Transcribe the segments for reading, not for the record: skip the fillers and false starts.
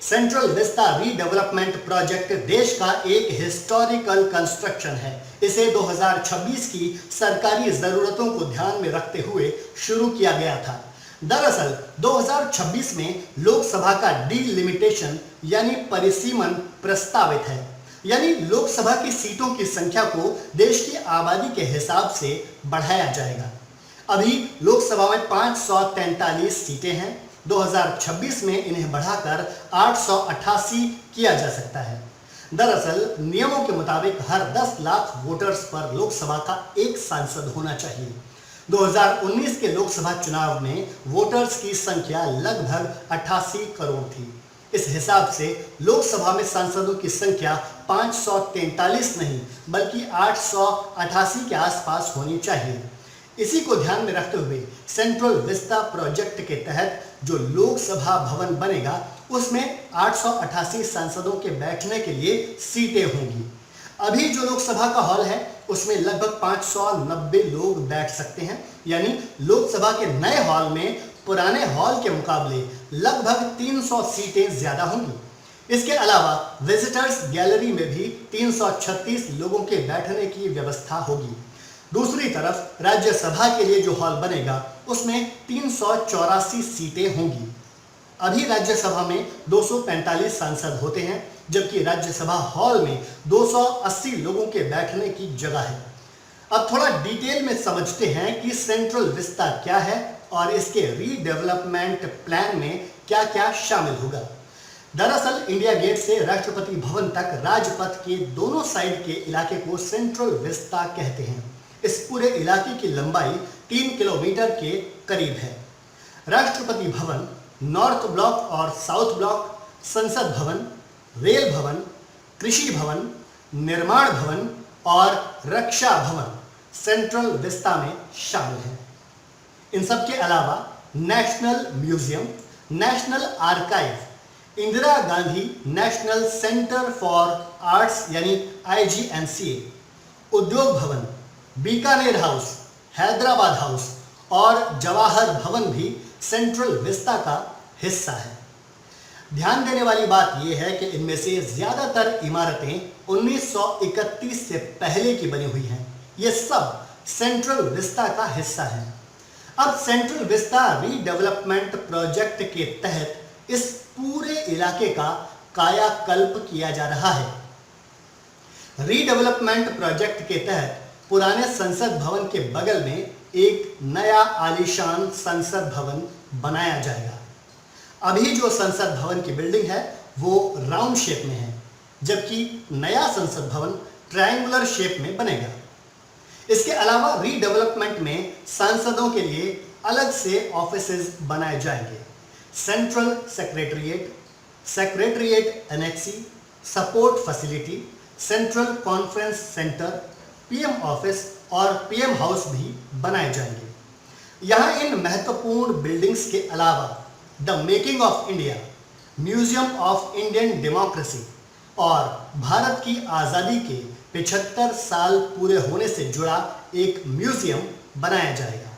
Central vista redevelopment project देश का एक हिस्टोरिकल कंस्ट्रक्शन है। इसे 2026 की सरकारी जरूरतों को ध्यान में रखते हुए शुरू किया गया था। दरअसल 2026 में लोकसभा का डीलिमिटेशन यानी परिसीमन प्रस्तावित है, यानी लोकसभा की सीटों की संख्या को देश की आबादी के हिसाब से बढ़ाया जाएगा। अभी लोकसभा में 543 सीटें हैं। 2026 में इन्हें बढ़ाकर 888 किया जा सकता है। दरअसल नियमों के मुताबिक हर 10 लाख वोटर्स पर लोकसभा का एक सांसद होना चाहिए। 2019 के लोकसभा चुनाव में वोटर्स की संख्या लगभग 88 करोड़ थी। इस हिसाब से लोकसभा में सांसदों की संख्या 543 नहीं बल्कि 888 के आसपास होनी चाहिए। इसी को ध्यान में रखते हुए सेंट्रल विस्ता प्रोजेक्ट के तहत जो लोकसभा भवन बनेगा उसमें 888 सांसदों के बैठने के लिए सीटें होंगी। अभी जो लोकसभा का हॉल है उसमें लगभग 590 लोग बैठ सकते हैं, यानी लोकसभा के नए हॉल में पुराने हॉल के मुकाबले लगभग 300 सीटें ज्यादा होंगी। इसके अलावा विजिटर्स गैलरी में भी 336 लोगों के बैठने की व्यवस्था होगी। दूसरी तरफ राज्यसभा के लिए जो हॉल बनेगा उसमें 384 सीटें होंगी। अभी राज्यसभा में 245 सांसद होते हैं, जबकि राज्यसभा हॉल में 280 लोगों के बैठने की जगह है। अब थोड़ा डिटेल में समझते हैं कि सेंट्रल विस्ता क्या है और इसके रीडेवलपमेंट प्लान में क्या क्या शामिल होगा। दरअसल इंडिया गेट से राष्ट्रपति भवन तक राजपथ के दोनों साइड के इलाके को सेंट्रल विस्ता कहते हैं। इस पूरे इलाके की लंबाई 3 किलोमीटर के करीब है। राष्ट्रपति भवन, नॉर्थ ब्लॉक और साउथ ब्लॉक, संसद भवन, रेल भवन, कृषि भवन, निर्माण भवन और रक्षा भवन सेंट्रल विस्ता में शामिल हैं। इन सब के अलावा national museum, national archive, Indira Gandhi national centre for arts यानी IGNCA, उद्योग भवन, बीकानेर हाउस, हैदराबाद हाउस और जवाहर भवन भी सेंट्रल विस्ता का हिस्सा है। ध्यान देने वाली बात यह है कि इनमें से ज्यादातर इमारतें 1931 से पहले की बनी हुई हैं। ये सब सेंट्रल विस्ता का हिस्सा है। अब सेंट्रल विस्ता रीडेवलपमेंट प्रोजेक्ट के तहत इस पूरे इलाके का कायाकल्प किया जा रहा है। रीडेवलपमेंट प्रोजेक्ट के तहत पुराने संसद भवन के बगल में एक नया आलीशान संसद भवन बनाया जाएगा। अभी जो संसद भवन की बिल्डिंग है वो राउंड शेप में है, जबकि नया संसद भवन ट्रायंगुलर शेप में बनेगा। इसके अलावा रीडेवलपमेंट में सांसदों के लिए अलग से ऑफिसेज बनाए जाएंगे। Central secretariat, secretariat annexe, support facility, central conference centre, PM office और PM हाउस भी बनाए जाएंगे। यहाँ इन महत्वपूर्ण बिल्डिंग्स के अलावा the making of India, museum of Indian democracy और भारत की आज़ादी के 75 साल पूरे होने से जुड़ा एक म्यूजियम बनाया जाएगा।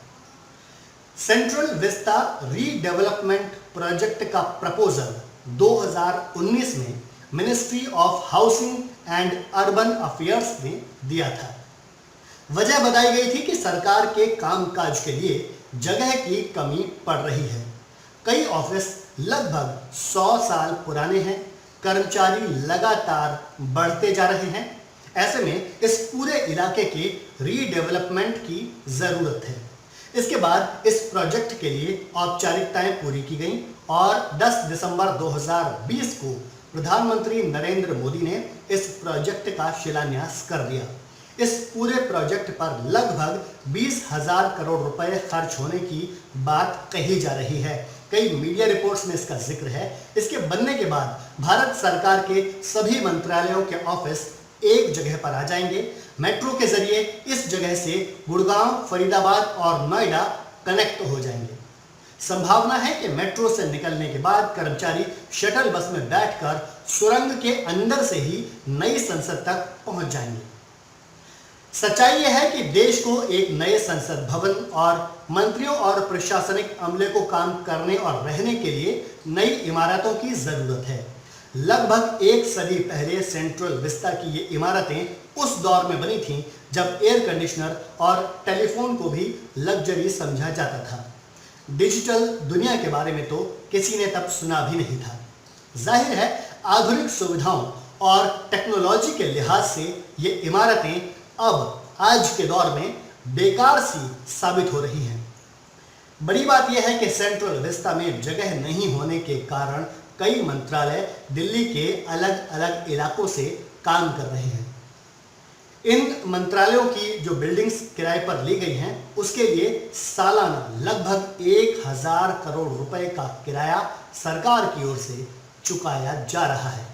सेंट्रल विस्ता रीडेवलपमेंट प्रोजेक्ट का प्रपोजल 2019 में ministry of housing and urban affairs ने दिया था। वजह बताई गई थी कि सरकार के कामकाज के लिए जगह की कमी पड़ रही है। कई ऑफिस लगभग 100 साल पुराने हैं, कर्मचारी लगातार बढ़ते जा रहे हैं। ऐसे में इस पूरे इलाके के रीडेवलपमेंट की जरूरत है। इसके बाद इस प्रोजेक्ट के लिए औपचारिकताएं पूरी की गईं और 10 दिसंबर 2020 को प्रधानमंत्री नरेंद्र मोदी ने इस प्रोजेक्ट का शिलान्यास कर दिया। इस पूरे प्रोजेक्ट पर लगभग 20,000 करोड़ रुपए खर्च होने की बात कही जा रही है। कई मीडिया रिपोर्ट्स में इसका जिक्र है। इसके बनने के बाद भारत सरकार के सभी मंत्रालयों के ऑफिस एक जगह पर आ जाएंगे। मेट्रो के जरिए इस जगह से गुड़गांव, फरीदाबाद और नोएडा कनेक्ट हो जाएंगे। संभावना है कि मेट्रो से निकलने के बाद कर्मचारी शटल बस में बैठकर सुरंग के अंदर से ही नई संसद तक पहुंच जाएंगे। सच्चाई यह है कि देश को एक नए संसद भवन और मंत्रियों और प्रशासनिक अमले को काम करने और रहने के लिए नई इमारतों की जरूरत है। लगभग एक सदी पहले सेंट्रल विस्टा की ये इमारतें उस दौर में बनी थीं जब एयर कंडीशनर और टेलीफोन को भी लग्जरी समझा जाता था। डिजिटल दुनिया के बारे में तो किसी ने तब सुना भी नहीं था। जाहिर है आधुनिक सुविधाओं और टेक्नोलॉजी के लिहाज से ये इमारतें अब आज के दौर में बेकार सी साबित हो रही हैं। बड़ी बात यह है कि सेंट्रल विस्टा में जगह नहीं होने के कारण कई मंत्रालय दिल्ली के अलग अलग इलाकों से काम कर रहे हैं। इन मंत्रालयों की जो बिल्डिंग्स किराए पर ली गई हैं उसके लिए सालाना लगभग 1000 करोड़ रुपए का किराया सरकार की ओर से चुकाया जा रहा है।